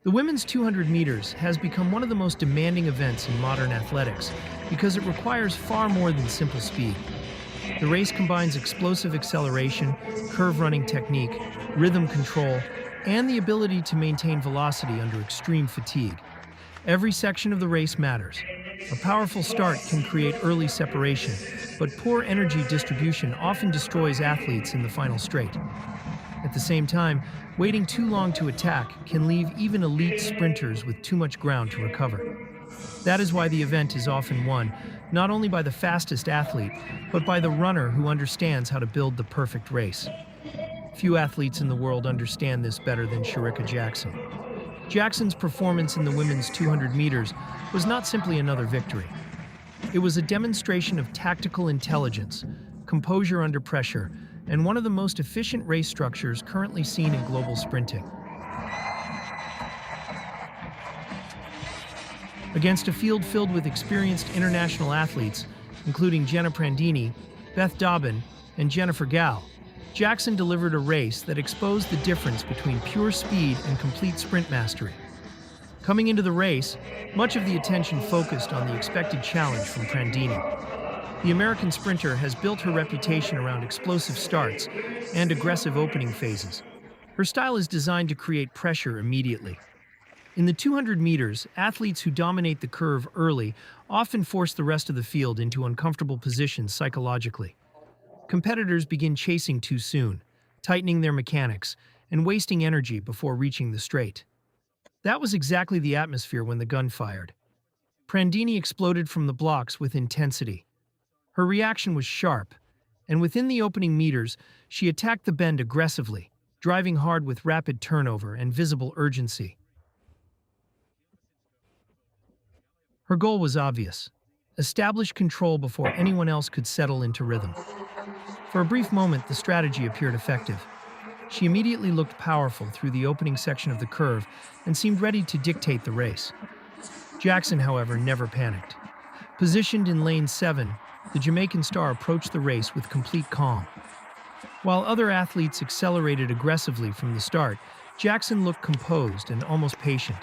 The women's 200 meters has become one of the most demanding events in modern athletics because it requires far more than simple speed. The race combines explosive acceleration, curve running technique, rhythm control, and the ability to maintain velocity under extreme fatigue. Every section of the race matters. A powerful start can create early separation, but poor energy distribution often destroys athletes in the final straight. At the same time, waiting too long to attack can leave even elite sprinters with too much ground to recover. That is why the event is often won, not only by the fastest athlete, but by the runner who understands how to build the perfect race. Few athletes in the world understand this better than Shericka Jackson. Jackson's performance in the women's 200 meters was not simply another victory. It was a demonstration of tactical intelligence, composure under pressure, and one of the most efficient race structures currently seen in global sprinting. Against a field filled with experienced international athletes, including Jenna Prandini, Beth Dobbin, and Jennifer Gall, Jackson delivered a race that exposed the difference between pure speed and complete sprint mastery. Coming into the race, much of the attention focused on the expected challenge from Prandini. The American sprinter has built her reputation around explosive starts and aggressive opening phases. Her style is designed to create pressure immediately. In the 200 meters, athletes who dominate the curve early often force the rest of the field into uncomfortable positions psychologically. Competitors begin chasing too soon, tightening their mechanics, and wasting energy before reaching the straight. That was exactly the atmosphere when the gun fired. Prandini exploded from the blocks with intensity. Her reaction was sharp, and within the opening meters, she attacked the bend aggressively, driving hard with rapid turnover and visible urgency. Her goal was obvious: establish control before anyone else could settle into rhythm. For a brief moment, the strategy appeared effective. She immediately looked powerful through the opening section of the curve and seemed ready to dictate the race. Jackson, however, never panicked. Positioned in lane 7, the Jamaican star approached the race with complete calm. While other athletes accelerated aggressively from the start, Jackson looked composed and almost patient.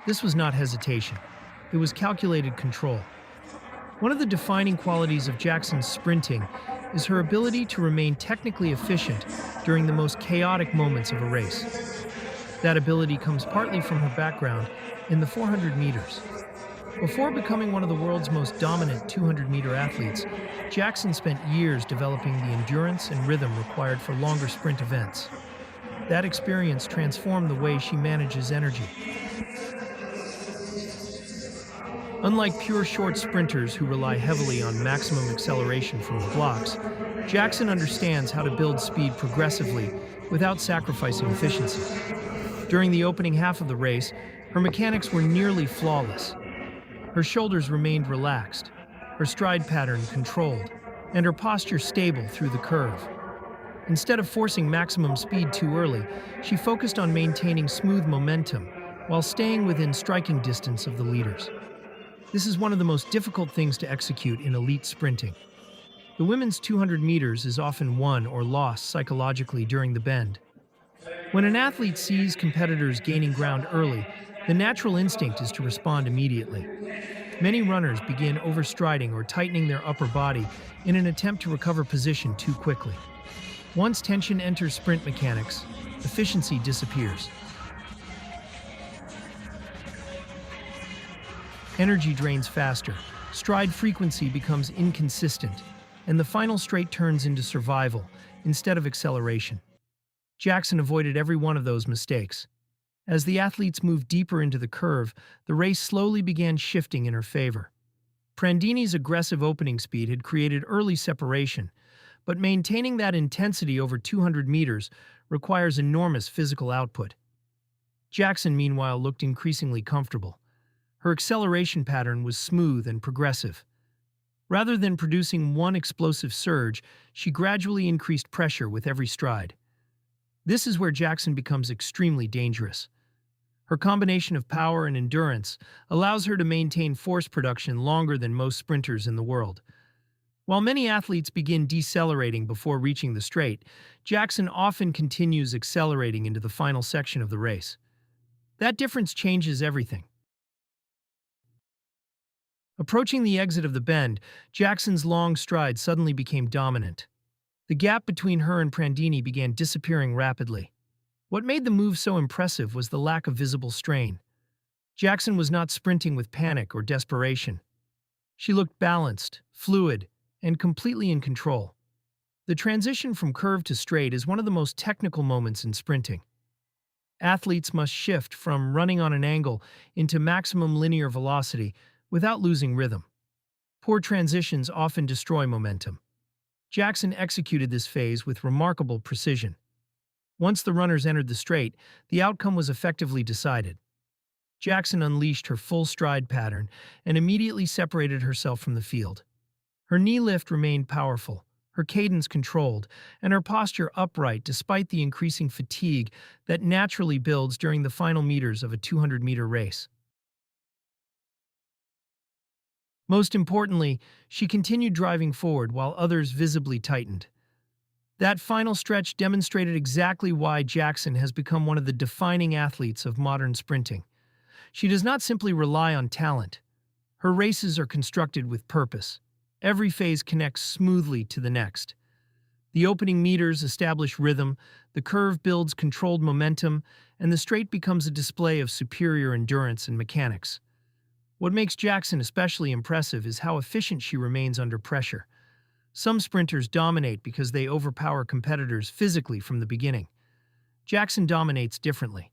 This was not hesitation. It was calculated control. One of the defining qualities of Jackson's sprinting is her ability to remain technically efficient during the most chaotic moments of a race. That ability comes partly from her background in the 400 meters. Before becoming one of the world's most dominant 200-meter athletes, Jackson spent years developing the endurance and rhythm required for longer sprint events. That experience transformed the way she manages energy. Unlike pure short sprinters who rely heavily on maximum acceleration from the blocks, Jackson understands how to build speed progressively without sacrificing efficiency. During the opening half of the race, her mechanics were nearly flawless. Her shoulders remained relaxed, her stride pattern controlled, and her posture stable through the curve. Instead of forcing maximum speed too early, she focused on maintaining smooth momentum while staying within striking distance of the leaders. This is one of the most difficult things to execute in elite sprinting. The women's 200 meters is often won or lost psychologically during the bend. When an athlete sees competitors gaining ground early, the natural instinct is to respond immediately. Many runners begin overstriding or tightening their upper body in an attempt to recover position too quickly. Once tension enters sprint mechanics, efficiency disappears. Energy drains faster, stride frequency becomes inconsistent, and the final straight turns into survival instead of acceleration. Jackson avoided every one of those mistakes. As the athletes moved deeper into the curve, the race slowly began shifting in her favor. Prandini's aggressive opening speed had created early separation, but maintaining that intensity over 200 meters requires enormous physical output. Jackson, meanwhile, looked increasingly comfortable. Her acceleration pattern was smooth and progressive. Rather than producing one explosive surge, she gradually increased pressure with every stride. This is where Jackson becomes extremely dangerous. Her combination of power and endurance allows her to maintain force production longer than most sprinters in the world. While many athletes begin decelerating before reaching the straight, Jackson often continues accelerating into the final section of the race. That difference changes everything. Approaching the exit of the bend, Jackson's long stride suddenly became dominant. The gap between her and Prandini began disappearing rapidly. What made the move so impressive was the lack of visible strain. Jackson was not sprinting with panic or desperation. She looked balanced, fluid, and completely in control. The transition from curve to straight is one of the most technical moments in sprinting. Athletes must shift from running on an angle into maximum linear velocity without losing rhythm. Poor transitions often destroy momentum. Jackson executed this phase with remarkable precision. Once the runners entered the straight, the outcome was effectively decided. Jackson unleashed her full stride pattern and immediately separated herself from the field. Her knee lift remained powerful, her cadence controlled, and her posture upright despite the increasing fatigue that naturally builds during the final meters of a 200-meter race. Most importantly, she continued driving forward while others visibly tightened. That final stretch demonstrated exactly why Jackson has become one of the defining athletes of modern sprinting. She does not simply rely on talent. Her races are constructed with purpose. Every phase connects smoothly to the next. The opening meters establish rhythm, the curve builds controlled momentum, and the straight becomes a display of superior endurance and mechanics. What makes Jackson especially impressive is how efficient she remains under pressure. Some sprinters dominate because they overpower competitors physically from the beginning. Jackson dominates differently.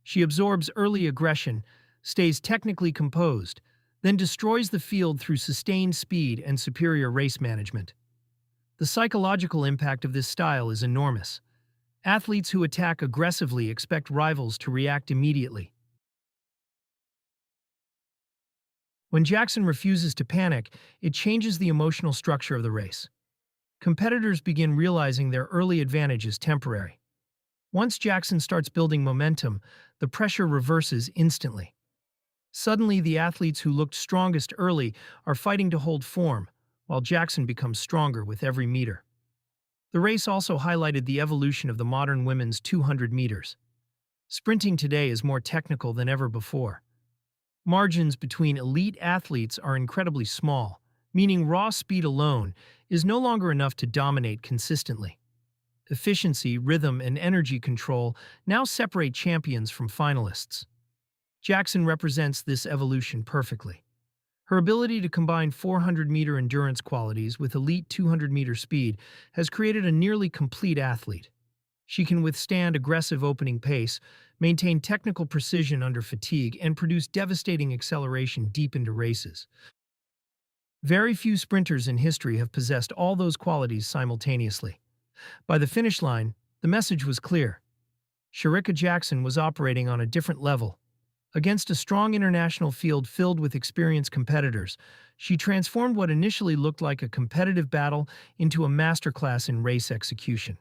She absorbs early aggression, stays technically composed, then destroys the field through sustained speed and superior race management. The psychological impact of this style is enormous. Athletes who attack aggressively expect rivals to react immediately. When Jackson refuses to panic, it changes the emotional structure of the race. Competitors begin realizing their early advantage is temporary. Once Jackson starts building momentum, the pressure reverses instantly. Suddenly, the athletes who looked strongest early are fighting to hold form, while Jackson becomes stronger with every meter. The race also highlighted the evolution of the modern women's 200 meters. Sprinting today is more technical than ever before. Margins between elite athletes are incredibly small, meaning raw speed alone is no longer enough to dominate consistently. Efficiency, rhythm, and energy control now separate champions from finalists. Jackson represents this evolution perfectly. Her ability to combine 400-meter endurance qualities with elite 200-meter speed has created a nearly complete athlete. She can withstand aggressive opening pace, maintain technical precision under fatigue, and produce devastating acceleration deep into races. Very few sprinters in history have possessed all those qualities simultaneously. By the finish line, the message was clear. Shericka Jackson was operating on a different level. Against a strong international field filled with experienced competitors, she transformed what initially looked like a competitive battle into a masterclass in race execution.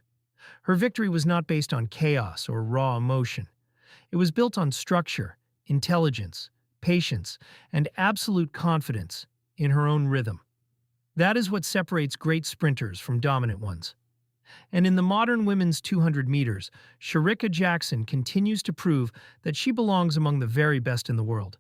Her victory was not based on chaos or raw emotion. It was built on structure, intelligence, patience, and absolute confidence in her own rhythm. That is what separates great sprinters from dominant ones. And in the modern women's 200 meters, Shericka Jackson continues to prove that she belongs among the very best in the world.